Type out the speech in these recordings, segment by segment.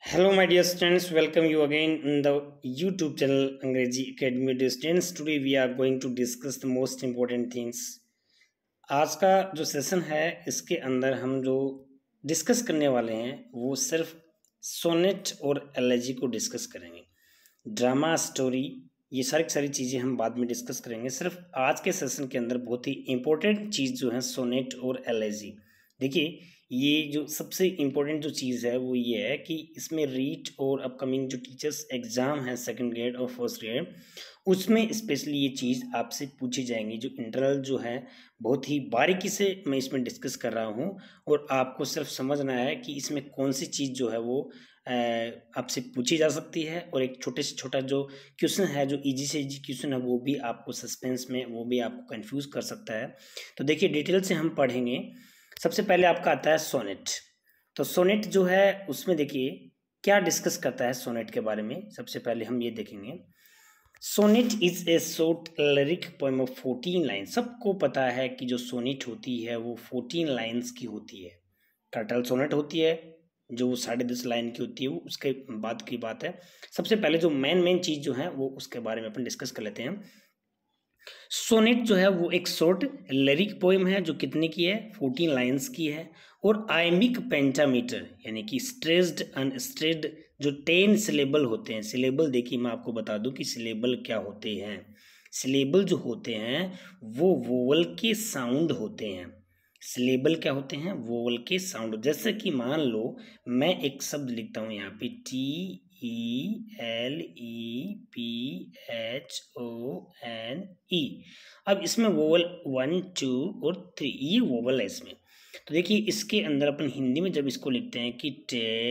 Hello, my dear students. Welcome you again in the YouTube channel Angrezi Academy. Dear students, today we are going to discuss the most important things. आज का जो session है इसके अंदर हम जो discuss करने वाले हैं वो सिर्फ सोनेट और एलेजी को डिस्कस करेंगे। ड्रामा, स्टोरी, ये सारी चीज़ें हम बाद में डिस्कस करेंगे। सिर्फ आज के सेशन के अंदर बहुत ही इम्पोर्टेंट चीज़ जो है सोनेट और एलेजी। देखिए, ये जो सबसे इम्पोर्टेंट जो चीज़ है वो ये है कि इसमें रीट और अपकमिंग जो टीचर्स एग्ज़ाम है सेकंड ग्रेड और फर्स्ट ग्रेड, उसमें स्पेशली ये चीज़ आपसे पूछी जाएंगी। जो इंटरनल जो है बहुत ही बारीकी से मैं इसमें डिस्कस कर रहा हूँ और आपको सिर्फ समझना है कि इसमें कौन सी चीज़ जो है वो आपसे पूछी जा सकती है, और एक छोटे से छोटा जो क्वेश्चन है, जो इजी से इजी क्वेश्चन है, वो भी आपको सस्पेंस में वो भी आपको कंफ्यूज कर सकता है। तो देखिए, डिटेल से हम पढ़ेंगे। सबसे पहले आपका आता है सोनेट। तो सोनेट जो है उसमें देखिए क्या डिस्कस करता है सोनेट के बारे में। सबसे पहले हम ये देखेंगे, sonnet is a short lyric poem of 14 line. सबको पता है कि जो सोनेट होती है वो 14 लाइन्स की होती है। टर्टल सोनेट होती है जो 10.5 लाइन की होती है, वो उसके बाद की बात है। सबसे पहले जो मेन चीज़ जो है वो उसके बारे में अपन डिस्कस कर लेते हैं। सोनेट जो है वो एक शॉर्ट लिरिक पोएम है जो कितने की है, 14 लाइंस की है। और आइमिक पेंटामीटर यानी कि स्ट्रेस्ड अनस्ट्रेस्ड जो 10 सिलेबल होते हैं। सिलेबल देखिए, मैं आपको बता दूं कि सिलेबल क्या होते हैं। सिलेबल जो होते हैं वो वोवल के साउंड होते हैं। सिलेबल क्या होते हैं, वोवल के साउंड। जैसे कि मान लो मैं एक शब्द लिखता हूँ यहाँ पे TELEPHONE। अब इसमें वोवल 1, 2 और 3 ये वोवल है इसमें। तो देखिए, इसके अंदर अपन हिंदी में जब इसको लिखते हैं कि टेलीफोन,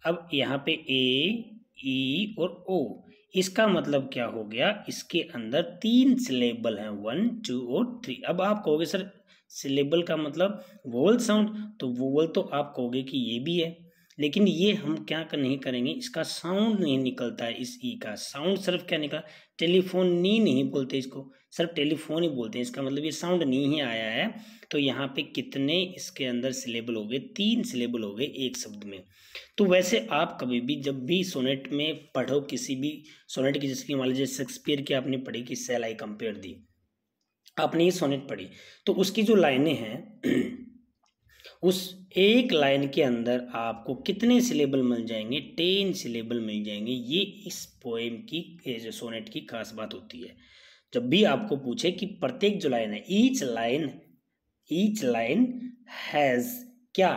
अब यहाँ पे ए, ई और ओ, इसका मतलब क्या हो गया, इसके अंदर 3 सिलेबल हैं, 1, 2 और 3। अब आप कहोगे सर सिलेबल का मतलब वोवल साउंड, तो वोवल तो आप कहोगे कि ये भी है, लेकिन ये हम क्या नहीं करेंगे, इसका साउंड नहीं निकलता है। इस ई का साउंड सिर्फ क्या निकला, टेलीफोन नहीं बोलते इसको, सिर्फ टेलीफोन ही बोलते हैं। इसका मतलब ये साउंड नहीं ही आया है। तो यहाँ पे कितने इसके अंदर सिलेबल हो गए, 3 सिलेबल हो गए एक शब्द में। तो वैसे आप कभी भी जब भी सोनेट में पढ़ो, किसी भी सोनेट की, जैसे कि मान लीजिए शेक्सपियर की आपने पढ़ी कि सेल आई कंपेयर दी, आपने ये सोनेट पढ़ी, तो उसकी जो लाइनें हैं उस एक लाइन के अंदर आपको कितने सिलेबल मिल जाएंगे, 10 सिलेबल मिल जाएंगे। ये इस पोएम की, जो सोनेट की खास बात होती है। जब भी आपको पूछे कि प्रत्येक जो लाइन है, ईच लाइन हैज क्या,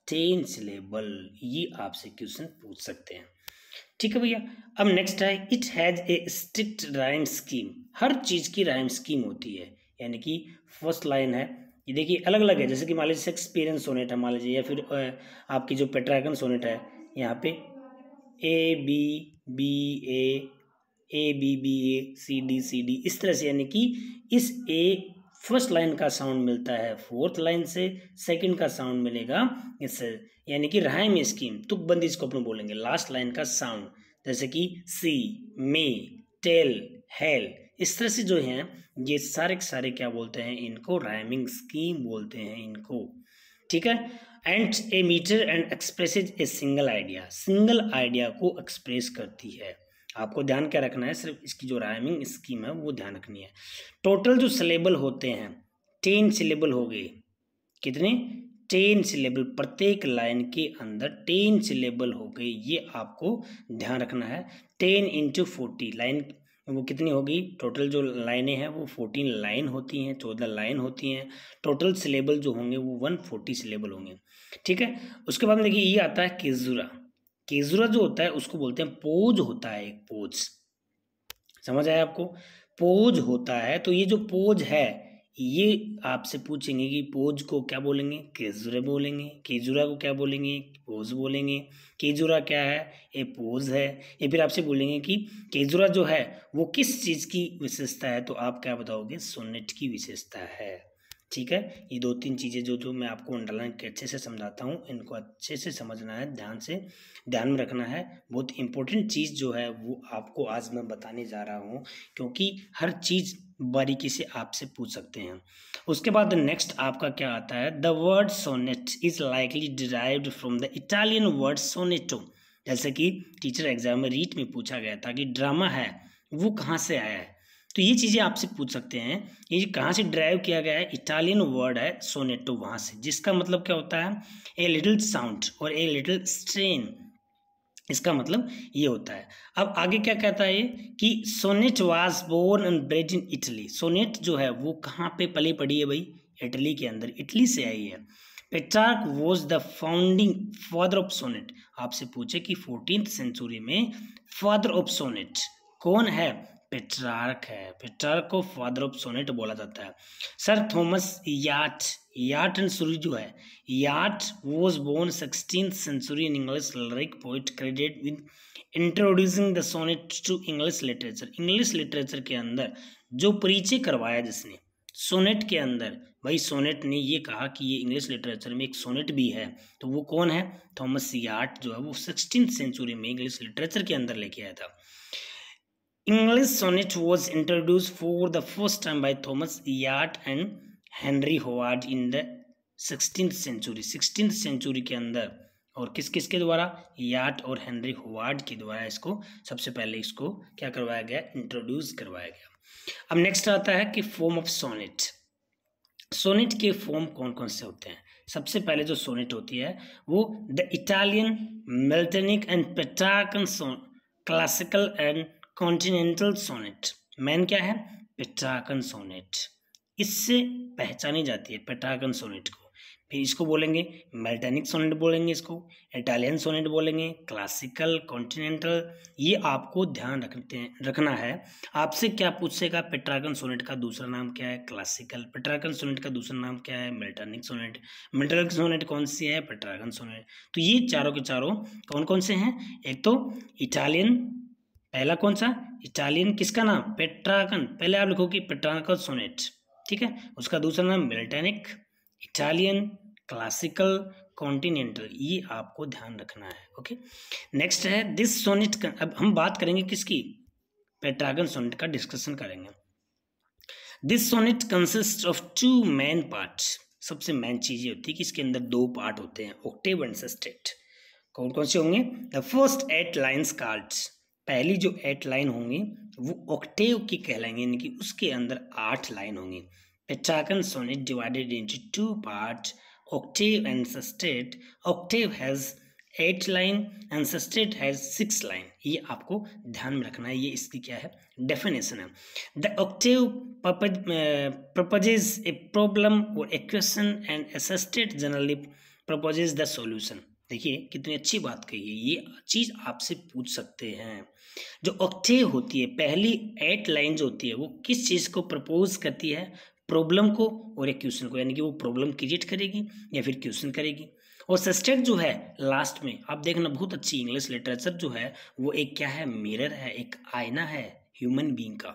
10 सिलेबल, ये आपसे क्वेश्चन पूछ सकते हैं। ठीक है भैया। अब नेक्स्ट है, it has a strict rhyme scheme. हर चीज की राइम स्कीम होती है, यानी कि फर्स्ट लाइन है, ये देखिए अलग अलग है। जैसे कि मान लीजिए शेक्सपियरियन सोनेट है मान लीजिए, या फिर आपकी जो पेट्रार्कन सोनेट है, यहाँ पे A B B A C D इस तरह से, यानी कि इस ए फर्स्ट लाइन का साउंड मिलता है फोर्थ लाइन से, सेकंड का साउंड मिलेगा इससे, यानी कि राइम स्कीम, तुकबंदी इसको अपन बोलेंगे। लास्ट लाइन का साउंड, जैसे कि सी, मे, टेल, हेल, इस तरह से जो हैं ये सारे के सारे क्या बोलते हैं, इनको राइमिंग स्कीम बोलते हैं इनको। ठीक है। And a metre and expresses a single idea, single idea को एक्सप्रेस करती है। आपको ध्यान क्या रखना है, सिर्फ इसकी जो राइमिंग स्कीम है वो ध्यान रखनी है। टोटल जो सिलेबल होते हैं, 10 सिलेबल हो गए, कितने, 10 सिलेबल, प्रत्येक लाइन के अंदर 10 सिलेबल हो गए, ये आपको ध्यान रखना है। 10 × 40 लाइन, वो कितनी होगी, टोटल जो लाइनें हैं वो 14 लाइन होती हैं, 14 लाइन होती हैं। टोटल सिलेबल जो होंगे वो 140 सिलेबल होंगे। ठीक है। उसके बाद में देखिए ये आता है केजुरा। केजुरा जो होता है उसको बोलते हैं पोज होता है, एक पोज, समझ आया आपको, पोज होता है। तो ये जो पोज है ये आपसे पूछेंगे कि पोज को क्या बोलेंगे, केजुरा बोलेंगे, केजुरा को क्या बोलेंगे, पोज बोलेंगे। केजुरा क्या है, ये पोज है। या फिर आपसे बोलेंगे कि केजुरा जो है वो किस चीज़ की विशेषता है, तो आप क्या बताओगे, सोनेट की विशेषता है। ठीक है, ये 2-3 चीज़ें जो जो मैं आपको अंडरलाइन के अच्छे से समझाता हूँ, इनको अच्छे से समझना है, ध्यान में रखना है। बहुत इंपॉर्टेंट चीज़ जो है वो आपको आज मैं बताने जा रहा हूँ, क्योंकि हर चीज़ बारीकी से आपसे पूछ सकते हैं। उसके बाद नेक्स्ट आपका क्या आता है, the word sonnet is likely derived from the Italian word sonetto. जैसे कि टीचर एग्जाम में रीट में पूछा गया था कि ड्रामा है वो कहाँ से आया है, तो ये चीज़ें आपसे पूछ सकते हैं। ये कहाँ से ड्राइव किया गया है, इटालियन वर्ड है सोनेटो वहाँ से, जिसका मतलब क्या होता है, ए लिटिल साउंड और ए लिटिल स्ट्रेन, इसका मतलब ये होता है। अब आगे क्या कहता है ये कि sonnet was born and bred in Italy. Sonnet जो है वो कहाँ पे पली पड़ी है भाई, इटली के अंदर, इटली से आई है। Petrarch was the founding father of sonnet. आपसे पूछे कि 14th सेंचुरी में फादर ऑफ सोनेट कौन है, पेट्रार्क है। पेट्रार्क को फादर ऑफ सोनेट बोला जाता है। Sir Thomas Wyatt, Wyatt and Surrey जो है, Wyatt was born 16th century in English lyric poet credit with introducing the sonnet to English literature. English literature के अंदर जो परिचय करवाया जिसने सोनेट के अंदर, भाई सोनेट ने ये कहा कि ये इंग्लिश लिटरेचर में एक सोनेट भी है, तो वो कौन है, थॉमस याट जो है वो 16th सेंचुरी में इंग्लिश लिटरेचर के अंदर लेके आया था। English sonnet was introduced for the first time by Thomas Yacht and Henry Howard in the 16th century। 16th century के अंदर, और किस किस के द्वारा, याट और हेनरी होवार्ड के द्वारा इसको सबसे पहले इसको क्या करवाया गया, इंट्रोड्यूस करवाया गया। अब नेक्स्ट आता है कि फॉर्म ऑफ सोनेट। सोनेट के फॉर्म कौन कौन से होते हैं। सबसे पहले जो सोनेट होती है वो the Italian, Miltonic and Petrarchan, classical and continental sonnet. Main क्या है, पेट्रार्कन सोनेट, इससे पहचानी जाती है पेट्रार्कन सोनेट को। फिर इसको बोलेंगे मेल्टेनिक सोनेट बोलेंगे, इसको इटालियन सोनेट बोलेंगे, क्लासिकल, कॉन्टिनेंटल, ये आपको ध्यान रखना है। आपसे क्या पूछेगा, पेट्रार्कन सोनेट का दूसरा नाम क्या है, क्लासिकल। पेट्रार्कन सोनेट का दूसरा नाम क्या है, मेल्टेनिक सोनेट। मेल्टेनिक सोनेट कौन सी है, पेट्रार्कन सोनेट। तो ये चारों के चारों कौन कौन से हैं, एक तो इटालियन, पहला कौन सा, इटालियन, किसका नाम, पेट्रार्कन, पहले आप लिखो कि पेट्रार्कन सोनेट, ठीक है। उसका दूसरा नाम मेल्टेनिक, इटालियन, क्लासिकल, कॉन्टिनेंटल, ये आपको ध्यान रखना है। ओके, नेक्स्ट है दिस सोनेट। अब हम बात करेंगे किसकी, पेट्रार्कन सोनेट का डिस्कशन करेंगे। This sonnet consist of 2 main parts. सबसे मेन चीज ये होती है कि इसके अंदर 2 पार्ट होते हैं, ऑक्टेव एंड सेस्टेट। कौन कौन से होंगे, द फर्स्ट 8 लाइन्स कार्ड्स, पहली जो 8 लाइन होंगी वो ऑक्टेव की कहलाएंगे, यानी कि उसके अंदर 8 लाइन होंगी। Petrarchan sonnet divided into 2 part, octave and sestet। octave has 8 line and sestet has 6 line. ये आपको ध्यान में रखना है, ये इसकी क्या है, डेफिनेशन है। The octave proposes a problem or a question and a sestet generally proposes the solution। देखिए कितनी अच्छी बात कही है, ये चीज आपसे पूछ सकते हैं। जो ऑक्टेव होती है, पहली 8 लाइन जो होती है वो किस चीज को प्रपोज करती है, प्रॉब्लम को और एक क्वेश्चन को, यानी कि वो प्रॉब्लम क्रिएट करेगी या फिर क्वेश्चन करेगी। और सस्टेट जो है लास्ट में, आप देखना बहुत अच्छी इंग्लिश लिटरेचर जो है वो एक क्या है, मिरर है, एक आईना है ह्यूमन बीइंग का।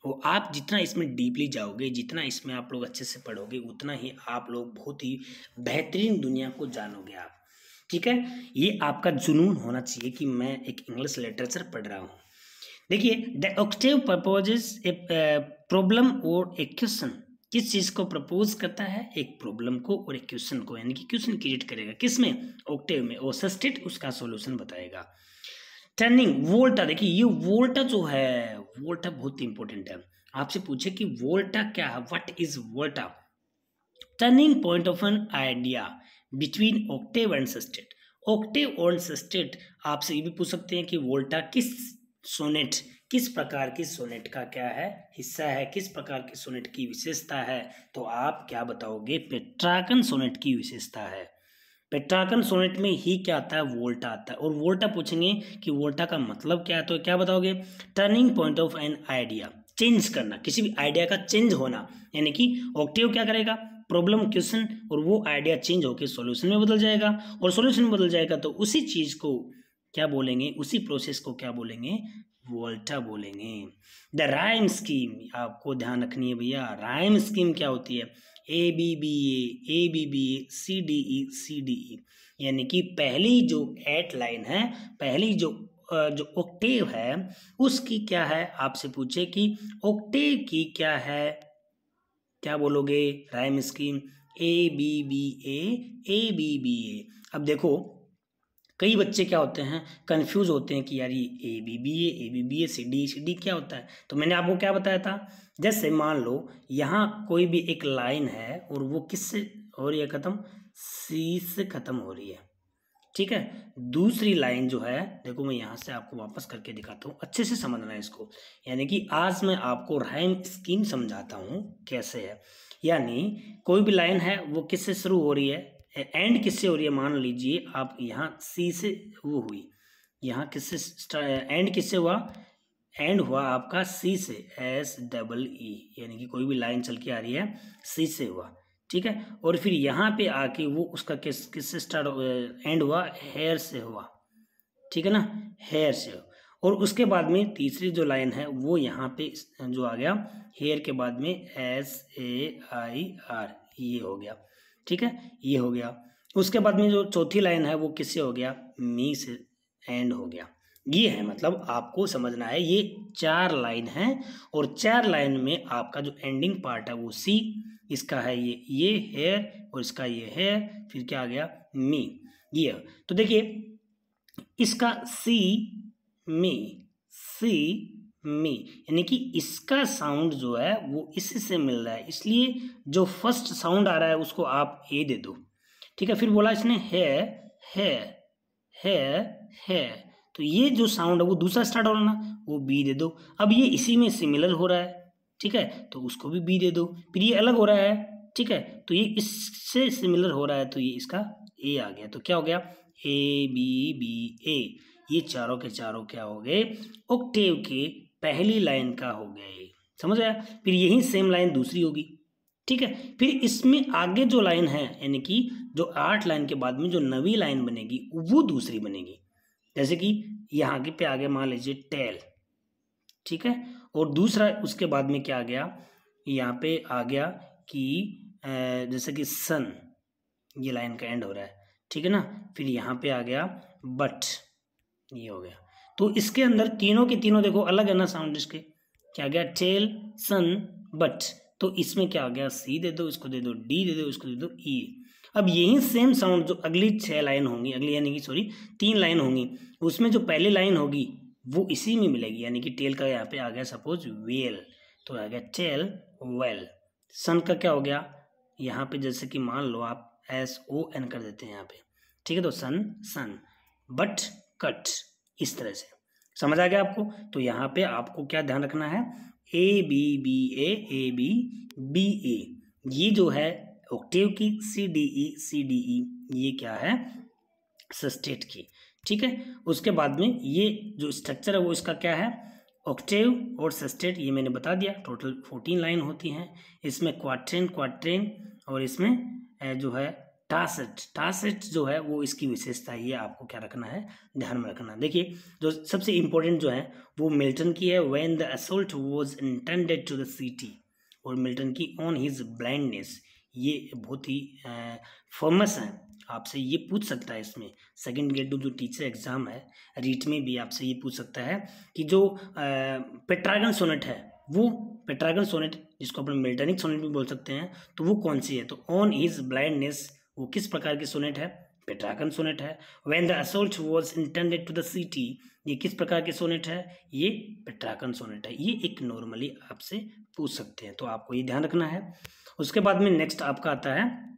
वो आप जितना इसमें डीपली जाओगे, जितना इसमें आप लोग अच्छे से पढ़ोगे, उतना ही आप लोग बहुत ही बेहतरीन दुनिया को जानोगे आप, ठीक है। ये आपका जुनून होना चाहिए कि मैं एक इंग्लिश लिटरेचर पढ़ रहा हूँ। देखिए the Octave proposes a problem और ए क्वेश्चन, किस चीज को प्रपोज करता है, एक प्रॉब्लम को और एक क्वेश्चन को, यानी कि क्वेश्चन क्रिएट करेगा, किसमें, ऑक्टेव में, और सस्टेट उसका सॉल्यूशन बताएगा। टर्निंग वोल्टा, देखिए ये वोल्टा जो है, वोल्टा बहुत इंपॉर्टेंट है। आपसे पूछे कि वोल्टा क्या है, what is volta, turning point of an idea between octave and sestet. Octave और सस्टेट आपसे ये भी पूछ सकते हैं कि वोल्टा किस सोनेट, किस प्रकार की सोनेट का क्या है, हिस्सा है, किस प्रकार की सोनेट की विशेषता है, तो आप क्या बताओगे, पेट्रार्कन सोनेट की विशेषता है। पेट्रार्कन सोनेट में ही क्या आता है, वोल्टा आता है। और वोल्टा पूछेंगे कि वोल्टा का मतलब क्या है, तो क्या बताओगे, turning point of an idea, change करना, किसी भी आइडिया का चेंज होना, यानी कि ऑक्टेव क्या करेगा, प्रॉब्लम क्वेश्चन, और वो आइडिया चेंज होकर सॉल्यूशन में बदल जाएगा, और सॉल्यूशन में बदल जाएगा तो उसी चीज को क्या बोलेंगे, उसी प्रोसेस को क्या बोलेंगे, वोल्टा बोलेंगे। द राइम स्कीम, आपको ध्यान रखनी है भैया, राइम स्कीम क्या होती है, ए सी डी ई, यानी कि पहली जो 8 लाइन है, पहली जो ऑक्टेव है उसकी क्या है, आपसे पूछे कि ऑक्टेव की क्या है, क्या बोलोगे rhyme scheme, A B B A. अब देखो कई बच्चे क्या होते हैं, कंफ्यूज होते हैं कि यार ये A B B A C D क्या होता है। तो मैंने आपको क्या बताया था, जैसे मान लो यहाँ कोई भी एक लाइन है और वो किससे हो रही है खत्म, सी से खत्म हो रही है, ठीक है। दूसरी लाइन जो है, देखो मैं यहाँ से आपको वापस करके दिखाता हूँ, अच्छे से समझना है इसको। यानी कि आज मैं आपको राइम स्कीम समझाता हूँ कैसे है। यानी कोई भी लाइन है वो किससे शुरू हो रही है, एंड किससे हो रही है, मान लीजिए आप यहाँ सी से वो हुई, यहाँ किससे एंड किससे हुआ, एंड हुआ आपका सी से, एस डबल ई, यानी कि कोई भी लाइन चल के आ रही है सी से हुआ, ठीक है। और फिर यहाँ पे आके वो उसका किससे स्टार्ट एंड हुआ, हेयर से हुआ, ठीक है ना, हेयर से। और उसके बाद में तीसरी जो लाइन है वो यहाँ पे जो आ गया हेयर के बाद में एस ए आई आर, ये हो गया, ठीक है, ये हो गया। उसके बाद में जो चौथी लाइन है वो किससे हो गया, मी से एंड हो गया। ये है, मतलब आपको समझना है ये 4 लाइन है और 4 लाइन में आपका जो एंडिंग पार्ट है वो सी, इसका है ये हेयर और इसका ये हेयर, फिर क्या आ गया मी, ये। तो देखिए इसका सी मी, यानी कि इसका साउंड जो है वो इसी से मिल रहा है, इसलिए जो फर्स्ट साउंड आ रहा है उसको आप ए दे दो, ठीक है। फिर बोला इसने है, तो ये जो साउंड है वो दूसरा स्टार्ट हो रहा ना, वो बी दे दो। अब ये इसी में सिमिलर हो रहा है, ठीक है, तो उसको भी बी दे दो। फिर ये अलग हो रहा है, ठीक है, तो ये इससे सिमिलर हो रहा है, तो ये इसका ए आ गया। तो क्या हो गया, ए बी ए, ये चारों के चारों क्या हो गए, ऑक्टेव के पहली लाइन का हो गए, समझ आया। फिर यही सेम लाइन दूसरी होगी, ठीक है। फिर इसमें आगे जो लाइन है, यानी कि जो 8 लाइन के बाद में जो नवी लाइन बनेगी वो दूसरी बनेगी। जैसे कि यहाँ के पे आगे मान लीजिए टेल, ठीक है, और दूसरा उसके बाद में क्या आ गया, यहाँ पे आ गया कि जैसे कि सन, ये लाइन का एंड हो रहा है, ठीक है ना। फिर यहाँ पे आ गया बट, ये हो गया। तो इसके अंदर तीनों के तीनों देखो अलग है ना साउंड, इसके क्या गया, टेल सन बट, तो इसमें क्या आ गया, सी दे दो, इसको दे दो डी दे दो, इसको दे दो ई। अब यही सेम साउंड जो अगली 6 लाइन होंगी, अगली यानी कि सॉरी 3 लाइन होंगी, उसमें जो पहली लाइन होगी वो इसी में मिलेगी, यानी कि टेल का यहाँ पे आ गया सपोज वेल, तो आ गया टेल वेल। सन का क्या हो गया, यहाँ पे जैसे कि मान लो आप SON कर देते हैं यहाँ पे, ठीक है, तो सन बट कट, इस तरह से समझ आ गया आपको। तो यहाँ पे आपको क्या ध्यान रखना है, ए बी बी ए, ये जो है ऑक्टेव की, सी डी ई, ये क्या है सस्टेट की, ठीक है। उसके बाद में ये जो स्ट्रक्चर है वो इसका क्या है, ऑक्टेव और सस्टेट, ये मैंने बता दिया। टोटल 14 लाइन होती हैं, इसमें क्वाट्रेन और इसमें जो है टासेट जो है वो इसकी विशेषता है, ये आपको क्या रखना है, ध्यान में रखना। देखिए जो सबसे इम्पोर्टेंट जो है वो मिल्टन की है, when the assault was intended to the city, और मिल्टन की ऑन हिज ब्लाइंडनेस, ये बहुत ही फेमस है, आपसे ये पूछ सकता है इसमें सेकंड ग्रेड जो टीचर एग्जाम है, रीट में भी आपसे ये पूछ सकता है कि जो पेट्रागन सोनेट है, वो पेट्रागन सोनेट जिसको अपन मिल्टनिक सोनेट भी बोल सकते हैं, तो वो कौन सी है, तो ऑन हिज ब्लाइंडनेस वो किस प्रकार की सोनेट है, पेट्रागन सोनेट है। When the assault was intended to the city, ये किस प्रकार की सोनेट है, ये पेट्रागन सोनेट है। ये एक नॉर्मली आपसे पूछ सकते हैं, तो आपको ये ध्यान रखना है। उसके बाद में नेक्स्ट आपका आता है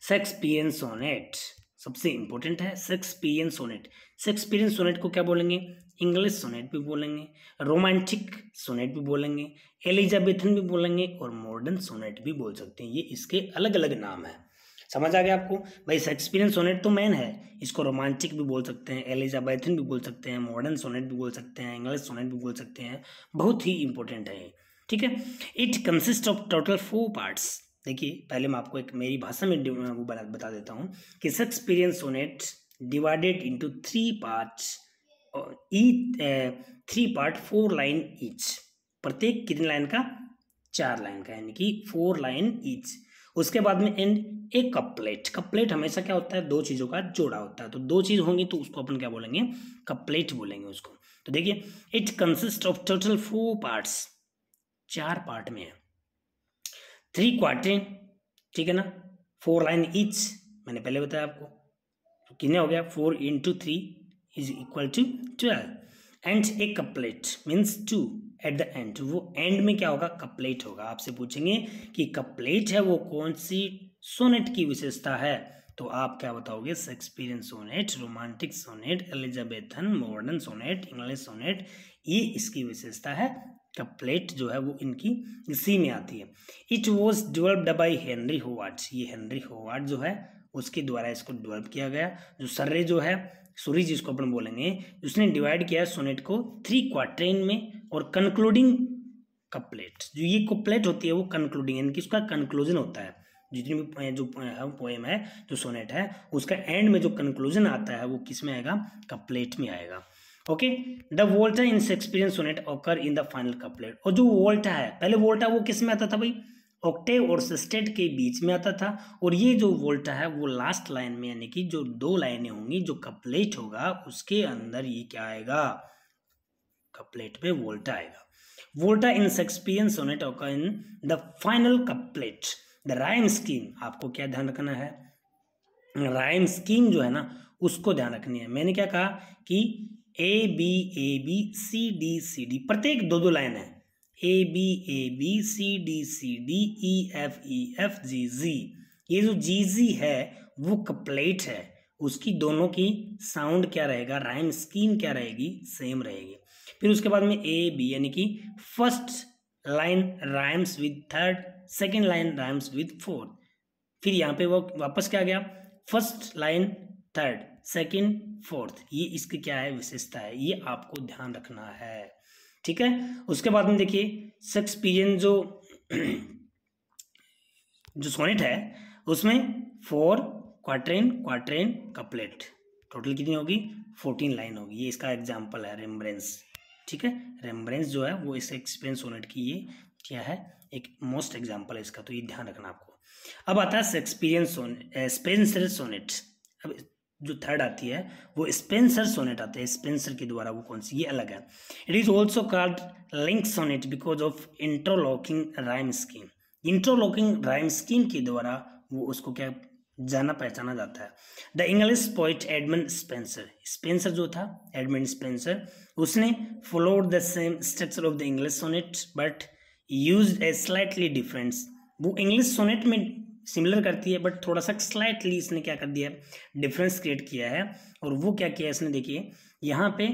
शेक्सपियरियन सोनेट, सबसे इंपॉर्टेंट है शेक्सपियरियन सोनेट। शेक्सपियरियन सोनेट को क्या बोलेंगे, इंग्लिश सोनेट भी बोलेंगे, रोमांटिक सोनेट भी बोलेंगे, एलिजाबेथन भी बोलेंगे और मॉडर्न सोनेट भी बोल सकते हैं। ये इसके अलग अलग नाम है, समझ आ गया आपको भाई। शेक्सपियरियन सोनेट तो मेन है, इसको रोमांटिक भी बोल सकते हैं, एलिजाबेथन भी बोल सकते हैं, मॉडर्न सोनेट भी बोल सकते हैं, इंग्लिश सोनेट भी बोल सकते हैं, बहुत ही इंपॉर्टेंट है ये, ठीक है। It consist of total 4 parts. देखिए पहले मैं आपको एक मेरी भाषा में वो बता देता हूँ कि Shakespearean sonnet divided into 3 parts, each 3 part 4 line each, प्रत्येक कितनी लाइन का, 4 लाइन का, यानी कि 4 लाइन ईच। उसके बाद में एंड ए कपलेट। कपलेट हमेशा क्या होता है, दो चीजों का जोड़ा होता है, तो दो चीज होंगी तो उसको अपन क्या बोलेंगे, कपलेट बोलेंगे उसको। तो देखिए it consist of total 4 parts, 4 part में है, 3 क्वार्टर, ठीक है ना, 4 लाइन ईच, मैंने पहले बताया आपको, तो कितने हो गया, 4 into 3 is equal to 12, and a couplet means 2 at the end, वो एंड में क्या होगा, कपलेट होगा। आपसे पूछेंगे कि कपलेट है वो कौन सी सोनेट की विशेषता है, तो आप क्या बताओगे, Shakespearean sonnet, romantic sonnet, Elizabethan, modern sonnet, English sonnet, ये इसकी विशेषता है। कपलेट जो है वो इनकी इसी में आती है। It was developed by Henry Howard, ये हेनरी होवार्ड जो है उसके द्वारा इसको डेवलप किया गया। जो सर्रे जो है, सूरी जिसको अपन बोलेंगे, उसने डिवाइड किया है सोनेट को 3 क्वार्टेन में, और कंक्लूडिंग कपलेट, जो ये कपलेट होती है वो कंक्लूडिंग, यानी कि उसका कंक्लूजन होता है, जितनी भी जो पोएम है, जो सोनेट है, उसका एंड में जो कंक्लूजन आता है वो किस में आएगा, कपलेट में आएगा। Okay, the volta in Shakespearean sonnet occur in the final couplet. और जो वोल्टा है, पहले वोल्टा वो किस में आता था भाई, ऑक्टेव और सिस्टेट के बीच में आता था, और ये जो वोल्टा है वो लास्ट लाइन में, यानी कि जो 2 लाइनें होंगी, जो कपलेट होगा उसके अंदर ये क्या आएगा, कपलेट पे वोल्टा आएगा। Volta in Shakespearean sonnet occur in the final couplet. The rhyme scheme, आपको क्या ध्यान रखना है, राइम स्कीम जो है ना उसको ध्यान रखनी है। मैंने क्या कहा कि ए बी सी डी, प्रत्येक 2-2 लाइन है, A B C D E F G, ये जो जी है वो कपलेट है, उसकी दोनों की साउंड क्या रहेगा, राइम स्कीम क्या रहेगी, सेम रहेगी। फिर उसके बाद में ए बी, यानी कि first line rhymes with third, second line rhymes with fourth, फिर यहाँ पे वो वापस क्या गया, first line third, second fourth, ये इसकी क्या है, विशेषता है, ये आपको ध्यान रखना है, ठीक है। उसके बाद में देखिए शेक्सपियरियन जो सोनेट है उसमें 4 क्वार्टेन कपलेट, टोटल कितनी होगी, 14 लाइन होगी। ये इसका एग्जाम्पल है रेम्ब्रेंस, ठीक है, रेम्ब्रेंस जो है वो इस शेक्सपियरियन सोनेट की ये क्या है, एक मोस्ट एग्जाम्पल है इसका, तो ये ध्यान रखना आपको। अब आता है शेक्सपियरियन स्पेंसर सोनेट। अब जो थर्ड आती है वो स्पेंसर सोनेट आते हैं, स्पेंसर के द्वारा, वो कौन सी, ये अलग है। It is also called link sonnet because of interlocking rhyme scheme. Interlocking rhyme scheme के द्वारा वो उसको क्या जाना पहचाना जाता है। The English poet Edmund Spenser, Spenser जो था एडमंड स्पेंसर, उसने followed the same structure of the English sonnet but used a slightly difference. वो इंग्लिश सोनेट में सिमिलर करती है बट थोड़ा सा स्लाइटली इसने क्या कर दिया, डिफरेंस क्रिएट किया है। और वो क्या किया इसने, देखिए यहाँ पे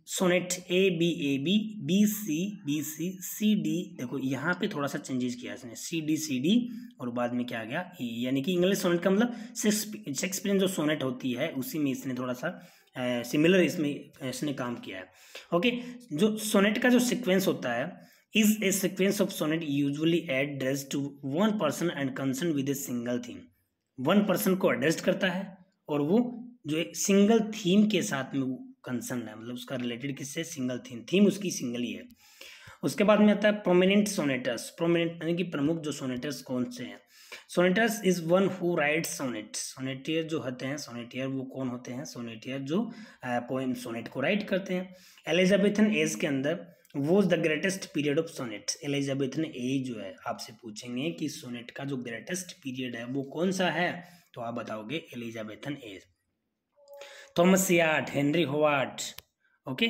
sonnet A B C C D, देखो यहाँ पे थोड़ा सा चेंजेस किया इसने, सी डी और बाद में क्या आ गया ई, यानी कि इंग्लिश सोनेट का मतलब शेक्सपियरियन जो सोनेट होती है उसी में इसने थोड़ा सा सिमिलर इसमें इसने काम किया है। ओके, जो सोनेट का जो सीक्वेंस होता है is a sequence of sonnet usually addressed to one person and concerned with a single theme। one person को addressed करता है और वो जो एक सिंगल थीम के साथ में वो कंसर्न है, मतलब उसका रिलेटेड किससे, सिंगल थीम उसकी सिंगल ही है। उसके बाद में आता है प्रोमिनेंट सोनेटर्स। प्रोमिनेंट यानी कि प्रमुख जो सोनेटर्स कौन से हैं, sonneteers is one who writes sonnet. Sonneteer जो होते हैं, सोनेटियर वो कौन होते हैं, सोनेटियर जो पोएम सोनेट को राइट करते हैं। एलिजाबेथन एज के अंदर was the greatest period of sonnet. Elizabethan age जो है, आपसे पूछेंगे कि सोनेट का जो ग्रेटेस्ट पीरियड है वो कौन सा है, तो आप बताओगे Elizabethan age. Thomas Wyatt, Henry Howard, okay,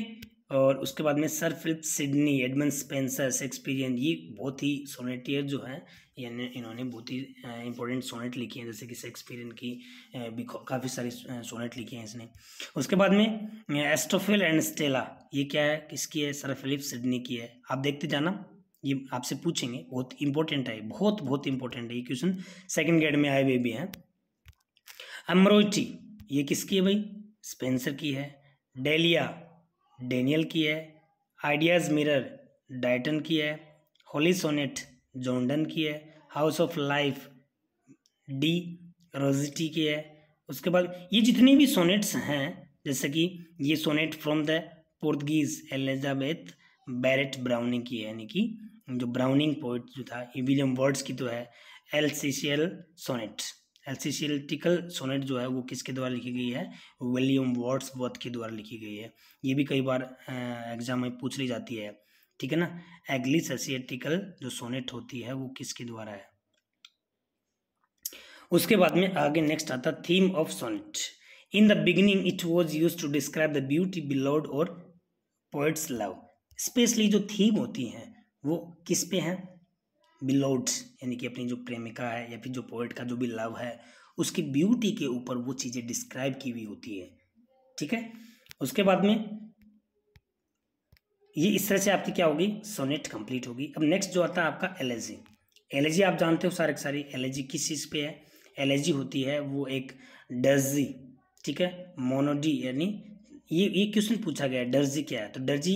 और उसके बाद में Sir Philip Sidney, Edmund Spenser, Shakespearean, ये बहुत ही सोनेटियर जो है, यानी इन्होंने बहुत ही इंपॉर्टेंट सोनेट लिखी हैं, जैसे कि शेक्सपियरियन की भी काफ़ी सारी सोनेट लिखी हैं इसने। उसके बाद में एस्टोफिल एंड स्टेला, ये क्या है, किसकी है, सर फिलिप सिडनी की है। आप देखते जाना, ये आपसे पूछेंगे, बहुत इंपॉर्टेंट है, बहुत इंपॉर्टेंट है ये क्वेश्चन, सेकेंड ग्रेड में आए हुए भी हैं। अमरोइटी, ये किसकी है भाई, स्पेंसर की है। डेलिया, डेनियल की है। आइडियाज़ मिरर, डायटन की है। होली सोनेट, जॉन्डन की है। हाउस ऑफ लाइफ, डी रोजिटी की है। उसके बाद ये जितनी भी सोनेट्स हैं, जैसे कि ये sonnet from the Portuguese Elizabeth Barrett Browning की है, यानी कि जो ब्राउनिंग पोइट जो था, ये विलियम वर्ड्स की तो है, एल्सीशियल सोनेट। एल्सीशियटिकल सोनेट जो है वो किसके द्वारा लिखी गई है? विलियम वर्ड्सवर्थ के द्वारा लिखी गई है। ये भी कई बार एग्जाम में पूछ ली जाती है, ठीक है ना। एग्लिसशियटिकल जो सोनेट होती है वो किसके द्वारा है? उसके बाद में आगे नेक्स्ट आता theme of sonnet. In the beginning it was use to describe the beauty beloved और पोएट्स लव। स्पेशली जो थीम होती हैं वो किस पे है? बिलोव्ड, यानी कि अपनी जो प्रेमिका है या फिर जो पोएट का जो भी लव है उसकी ब्यूटी के ऊपर वो चीज़ें डिस्क्राइब की हुई होती है, ठीक है। उसके बाद में ये इस तरह से आपकी क्या होगी? सोनेट कंप्लीट होगी। अब नेक्स्ट जो आता है आपका एलेजी। एलेजी आप जानते हो सारी एलेजी किस चीज़ पे है? एलेजी होती है वो एक डर्जी, ठीक है, मोनोडी, यानी ये क्वेश्चन पूछा गया है डर्जी क्या है, तो डर्जी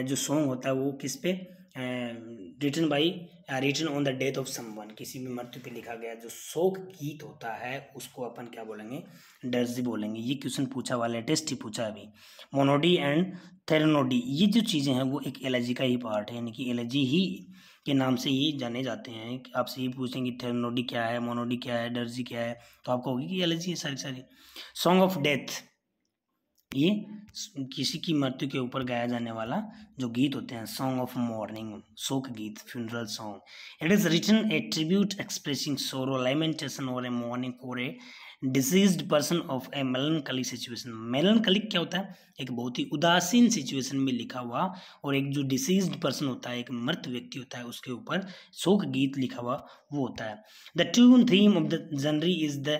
जो सॉन्ग होता है वो किस पे? Written on the death of someone, किसी भी मृत्यु पे लिखा गया जो शोक गीत होता है उसको अपन क्या बोलेंगे? डर्जी बोलेंगे। ये क्वेश्चन पूछा हुआ, लेटेस्ट ही पूछा अभी। मोनोडी एंड थेरेनोडी ये जो चीज़ें हैं वो एक एलेजी का ही पार्ट है, यानी कि एलेजी ही के नाम से ये जाने जाते हैं। आपसे ये पूछेंगे थेरेनोडी क्या है, मोनोडी क्या है, डर्जी क्या है, तो आपको होगी कि एलेजी है सारी। सॉन्ग ऑफ डेथ, ये किसी की मृत्यु के ऊपर गाया जाने वाला जो गीत होते हैं। सॉन्ग ऑफ मॉर्निंग, शोक गीत, funeral song. It is written a tribute expressing sorrow, lamentation और a mourning for a deceased person of a melancholy situation. Melancholic क्या होता है? एक बहुत ही उदासीन सिचुएशन में लिखा हुआ, और एक जो डिसीज्ड पर्सन होता है, एक मृत व्यक्ति होता है, उसके ऊपर शोक गीत लिखा हुआ वो होता है। The tune theme of the genre is the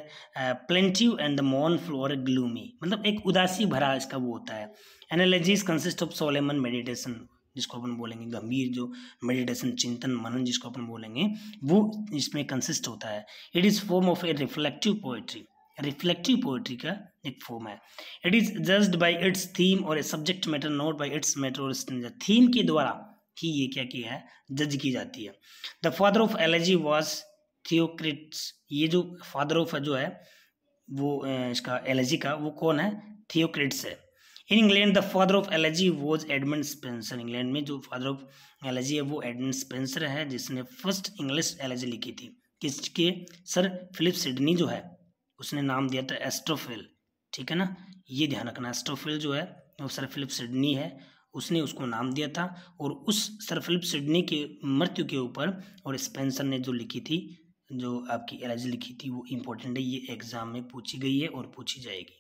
plaintive and the mournful और ग्लूमी, मतलब एक उदासी भरा इसका वो होता है। Analogies consist of solemn meditation, जिसको अपन बोलेंगे गंभीर जो मेडिटेशन, चिंतन मनन जिसको अपन बोलेंगे, वो इसमें कंसिस्ट होता है। It is form of a reflective poetry, reflective poetry का एक फॉर्म है। It is judged by its theme और a subject matter, not by its matter और स्टेंजा। थीम के द्वारा ही ये क्या किया है? जज की जाती है। The father of elegy was Theocritus. ये जो फादर ऑफ जो है वो इसका एलेजी का वो कौन है? थियोक्रिट्स है। In England the father of elegy was Edmund Spenser. England में जो फादर ऑफ एलेजी है वो एडमंड स्पेंसर है, जिसने फर्स्ट इंग्लिश एलेजी लिखी थी। किसके? सर फिलिप सिडनी जो है उसने नाम दिया था एस्ट्रोफिल, ठीक है ना, ये ध्यान रखना। एस्ट्रोफिल जो है वो सर फिलिप सिडनी है, उसने उसको नाम दिया था। और उस सर फिलिप सिडनी के मृत्यु के ऊपर और स्पेंसर ने जो लिखी थी, जो आपकी एलेजी लिखी थी, वो इम्पोर्टेंट है, ये एग्जाम में पूछी गई है और पूछी जाएगी।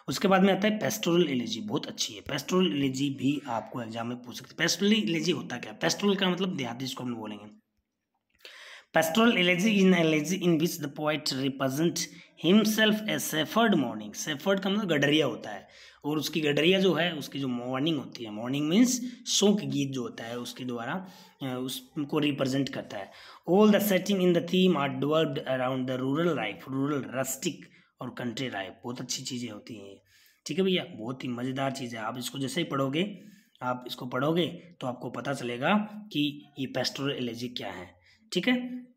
उसके बाद में आता है पेस्टोरल एलेजी, बहुत अच्छी है। पेस्टोरल एलेजी भी आपको एग्जाम में पूछ सकते हैं। पेस्टोरल एलेजी होता क्या? पेस्टोरल का मतलब देहाती, जिसको हम बोलेंगे। Pastoral elegy in elegy in which the poet represent himself A shepherd morning. Shepherd का मतलब गडरिया होता है, और उसकी गडरिया जो है उसकी जो मॉर्निंग होती है, मॉर्निंग मीन्स शोक गीत जो होता है, उसके द्वारा उसको रिप्रेजेंट करता है। All the setting in the theme are developed around the rural life, rural, rustic और कंट्री लाइफ। बहुत अच्छी चीज़ें होती हैं, ठीक है भैया, बहुत ही मज़ेदार चीज़ है। आप इसको जैसे ही पढ़ोगे, आप इसको पढ़ोगे तो आपको पता चलेगा कि ये पेस्टोरल एलेजी क्या है, ठीक है।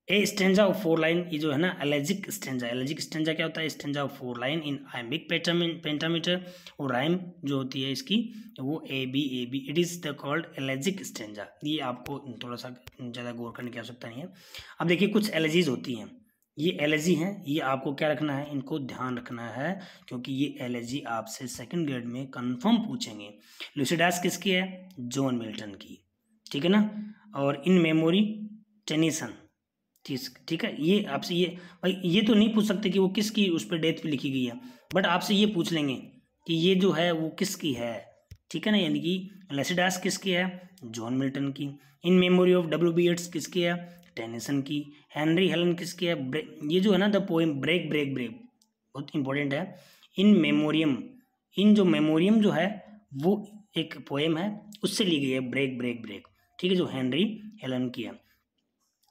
ए स्टेंजा ऑफ 4 लाइन, ये जो है ना एलेजिक स्टेंजा। एलेजिक स्टेंजा क्या होता है? Stanza of 4 line in iambic pentameter, और राइम जो होती है इसकी वो A B. It is the called elegiac stanza. ये आपको थोड़ा सा ज़्यादा गौर करने की आवश्यकता नहीं है। अब देखिए कुछ एलेजीज होती हैं, ये एलेजी हैं, ये आपको क्या रखना है? इनको ध्यान रखना है, क्योंकि ये एलेजी आपसे सेकंड ग्रेड में कंफर्म पूछेंगे। लुसिडास किसकी है? जॉन मिल्टन की, ठीक है ना। और इन मेमोरी टेनिसन, ठीक है। ये आपसे ये भाई ये तो नहीं पूछ सकते कि वो किसकी उस पर डेथ पे लिखी गई है, बट आपसे ये पूछ लेंगे कि ये जो है वो किसकी है, ठीक है ना। यानी कि लुसिडास किसकी है? जॉन मिल्टन की। इन मेमोरी ऑफ W.B. येट्स किसकी है? टेनिसन की। हेनरी हेलन किसकी है? ये जो है ना the poem break break break, बहुत इंपॉर्टेंट है। इन मेमोरियम, इन जो मेमोरियम जो है वो एक पोएम है, उससे ली गई है ब्रेक ब्रेक ब्रेक, ठीक है, जो हेनरी हेलन की है।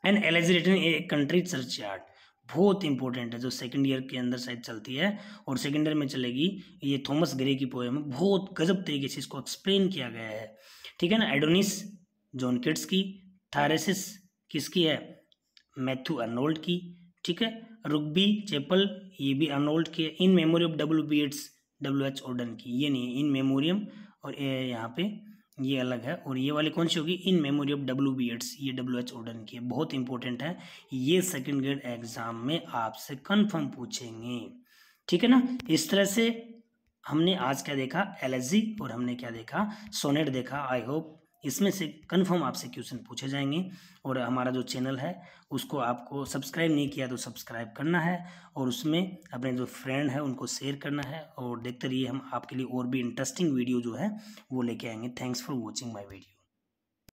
And elegy written a country churchyard, बहुत इंपॉर्टेंट है, जो सेकंड ईयर के अंदर शायद चलती है और सेकंड ईयर में चलेगी। ये थॉमस ग्रे की पोएम है, बहुत गजब तरीके से इसको एक्सप्लेन किया गया है, ठीक है ना। एडोनिस जॉन किट्स की। थारेसिस किसकी है? मैथ्यू अर्नोल्ड की, ठीक है। रुग्बी चैपल, ये भी अर्नोल्ड की है। In memory of W.B. Yeats, W.H. Auden की, ये नहीं, इन मेमोरियम और यहाँ पे ये अलग है। और ये वाली कौन सी होगी, इन मेमोरी ऑफ WBEDS, ये WH ओडन की है, बहुत इंपॉर्टेंट है, ये सेकंड ग्रेड एग्जाम में आपसे कंफर्म पूछेंगे, ठीक है ना। इस तरह से हमने आज क्या देखा, LSG, और हमने क्या देखा, सोनेट देखा। आई होप इसमें से कंफर्म आपसे क्वेश्चन पूछे जाएंगे। और हमारा जो चैनल है उसको आपको सब्सक्राइब नहीं किया तो सब्सक्राइब करना है, और उसमें अपने जो फ्रेंड है उनको शेयर करना है, और देखते रहिए हम आपके लिए और भी इंटरेस्टिंग वीडियो जो है वो लेके आएंगे। Thanks for watching my video.